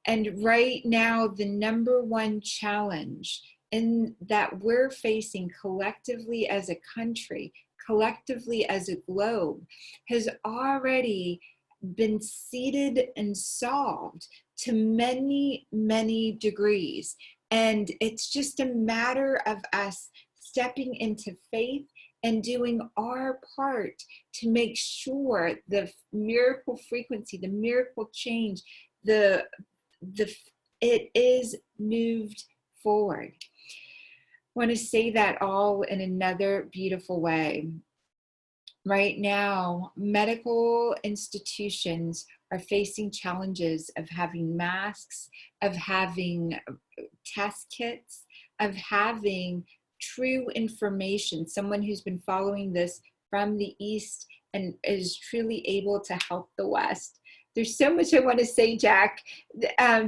And right now, the number one challenge in that we're facing collectively as a country, collectively as a globe, has already been seeded and solved to many, many degrees. And it's just a matter of us stepping into faith and doing our part to make sure the miracle frequency, the miracle change, the it is moved forward. I want to say that all in another beautiful way. Right now, medical institutions are facing challenges of having masks, of having test kits, of having true information, someone who's been following this from the East and is truly able to help the West. There's so much I want to say, Jacqstar. I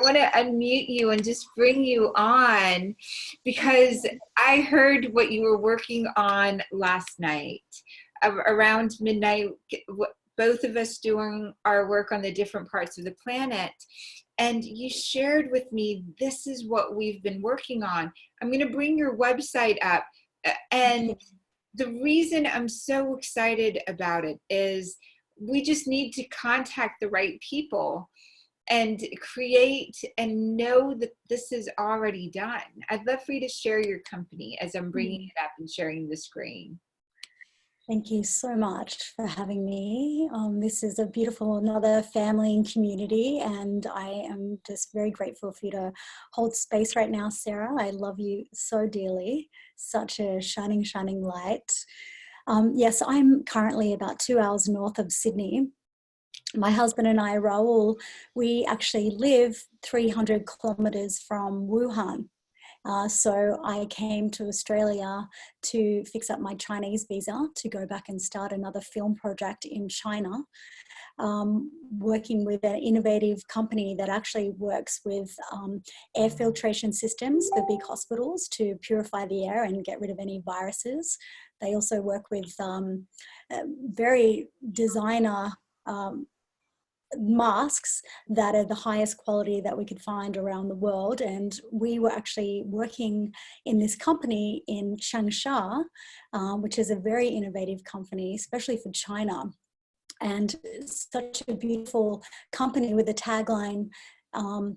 want to unmute you and just bring you on because I heard what you were working on last night around midnight, both of us doing our work on the different parts of the planet. And you shared with me, this is what we've been working on. I'm going to bring your website up. And the reason I'm so excited about it is we just need to contact the right people and create and know that this is already done. I'd love for you to share your company as I'm bringing it up and sharing the screen. Thank you so much for having me. This is a beautiful, another family and community, and I am just very grateful for you to hold space right now, Sarah. I love you so dearly, such a shining, shining light. Yes, I'm currently about 2 hours north of Sydney. My husband and I, Raul, we actually live 300 kilometers from Wuhan. So I came to Australia to fix up my Chinese visa to go back and start another film project in China, working with an innovative company that actually works with air filtration systems for big hospitals to purify the air and get rid of any viruses. They also work with very designer masks that are the highest quality that we could find around the world. And we were actually working in this company in Jacqstar, which is a very innovative company, especially for China. And such a beautiful company with a tagline,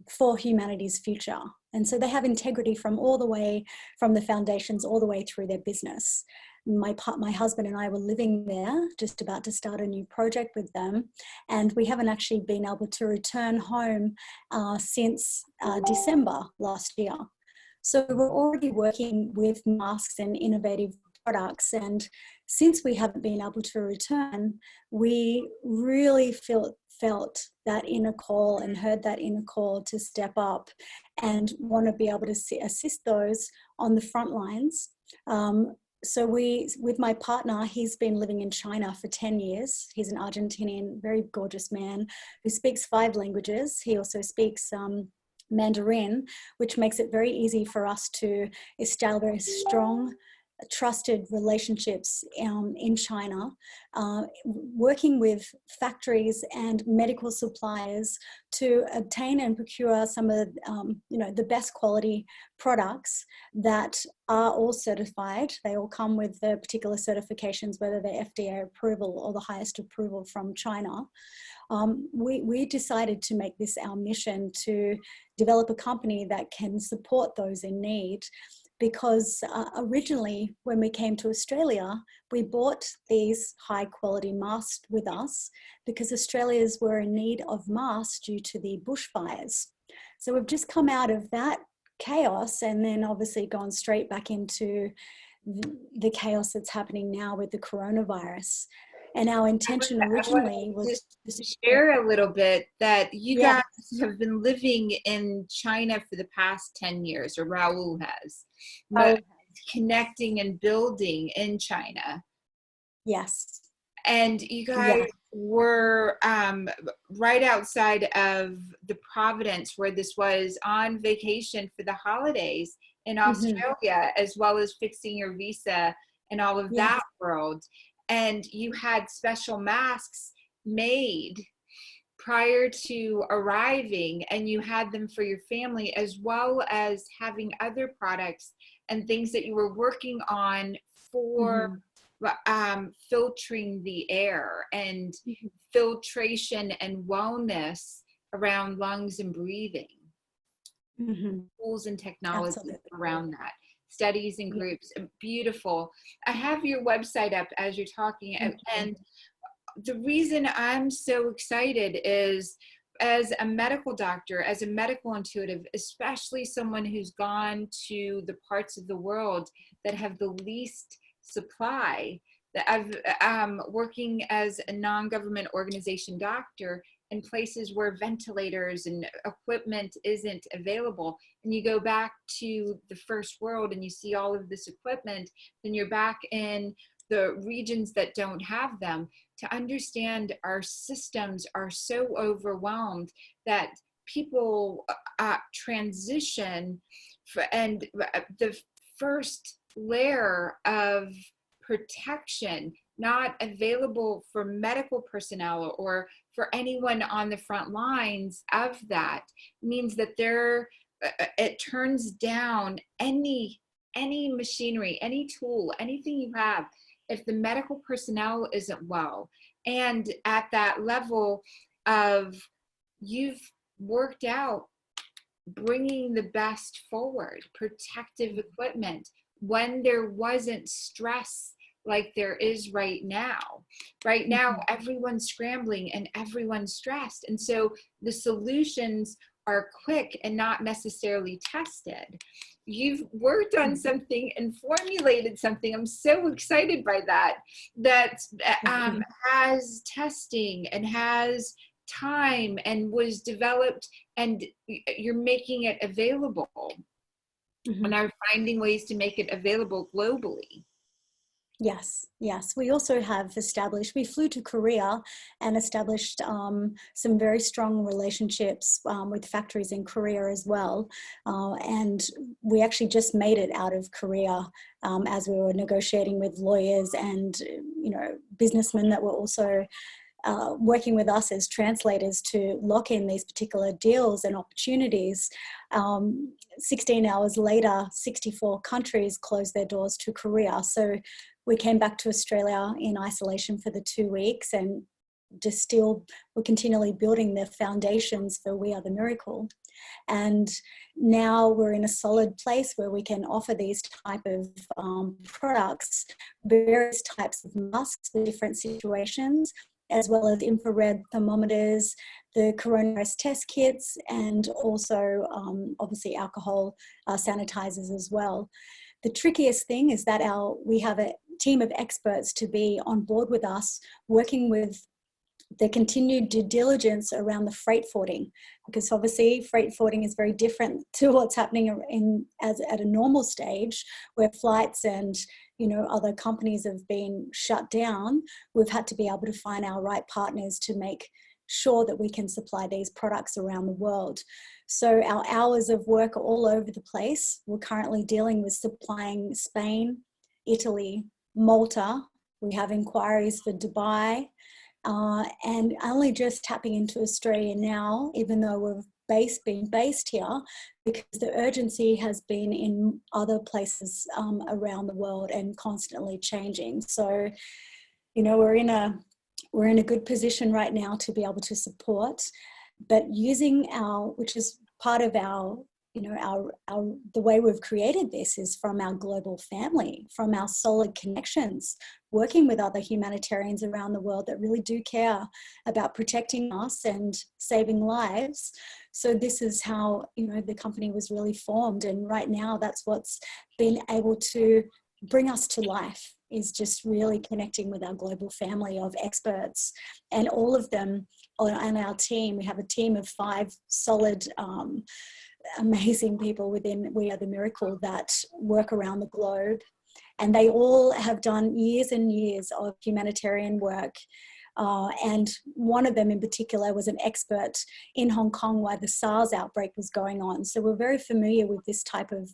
for humanity's future. And so they have integrity from all the way, from the foundations all the way through their business. My husband and I were living there, just about to start a new project with them, and we haven't actually been able to return home since December last year. So we're already working with masks and innovative products, and since we haven't been able to return, we really felt that inner call and heard that inner call to step up and want to be able to assist those on the front lines. So with my partner, he's been living in China for 10 years. He's an Argentinian, very gorgeous man who speaks 5 languages. He also speaks Mandarin, which makes it very easy for us to establish strong, trusted relationships in China, working with factories and medical suppliers to obtain and procure some of the best quality products that are all certified. They all come with the particular certifications, whether they're FDA approval or the highest approval from China. We decided to make this our mission to develop a company that can support those in need. Because originally, when we came to Australia, we bought these high quality masks with us because Australians were in need of masks due to the bushfires. So we've just come out of that chaos and then obviously gone straight back into the chaos that's happening now with the coronavirus. And our intention originally was to share a little bit that you guys have been living in China for the past 10 years, or Raul has, connecting and building in China. Yes. And you guys were right outside of the Providence where this was, on vacation for the holidays in Australia, as well as fixing your visa and all of that world. And you had special masks made prior to arriving, and you had them for your family, as well as having other products and things that you were working on for filtering the air and filtration and wellness around lungs and breathing. Tools and technology around that, studies and groups. Beautiful. I have your website up as you're talking, and the reason I'm so excited is, as a medical doctor, as a medical intuitive, especially someone who's gone to the parts of the world that have the least supply, that I've working as a non-government organization doctor in places where ventilators and equipment isn't available, and you go back to the first world and you see all of this equipment, then you're back in the regions that don't have them, to understand our systems are so overwhelmed that people transition and the first layer of protection not available for medical personnel or for anyone on the front lines of that means that it turns down any machinery, any tool, anything you have, if the medical personnel isn't well. And at that level of, you've worked out bringing the best forward, protective equipment, when there wasn't stress like there is right now. Right now, everyone's scrambling and everyone's stressed. And so the solutions are quick and not necessarily tested. You've worked on something and formulated something. I'm so excited by that has testing and has time and was developed, and you're making it available and are finding ways to make it available globally. Yes. We also have established, we flew to Korea and established some very strong relationships with factories in Korea as well. And we actually just made it out of Korea as we were negotiating with lawyers and, businessmen that were also working with us as translators to lock in these particular deals and opportunities. 16 hours later, 64 countries closed their doors to Korea. So we came back to Australia in isolation for the 2 weeks, and we're continually building the foundations for We Are the Miracle. And now we're in a solid place where we can offer these type of products, various types of masks for different situations, as well as infrared thermometers, the coronavirus test kits, and also obviously alcohol sanitizers as well. The trickiest thing is that we have a team of experts to be on board with us, working with the continued due diligence around the freight forwarding, because obviously freight forwarding is very different to what's happening at a normal stage, where flights and other companies have been shut down. We've had to be able to find our right partners to make sure that we can supply these products around the world. So our hours of work are all over the place. We're currently dealing with supplying Spain, Italy, Malta. We have inquiries for Dubai, and only just tapping into Australia now, even though we've been based here, because the urgency has been in other places around the world and constantly changing. So, we're in a good position right now to be able to support, but using which is part of our the way we've created this is from our global family, from our solid connections, working with other humanitarians around the world that really do care about protecting us and saving lives. So this is how, the company was really formed. And right now, that's what's been able to bring us to life, is just really connecting with our global family of experts, and all of them on our team. We have a team of 5 solid, amazing people within We Are the Miracle that work around the globe, and they all have done years and years of humanitarian work. And one of them in particular was an expert in Hong Kong while the SARS outbreak was going on. So we're very familiar with this type of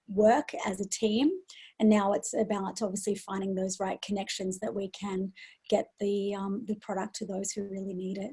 work as a team. And now it's about obviously finding those right connections that we can get the product to those who really need it.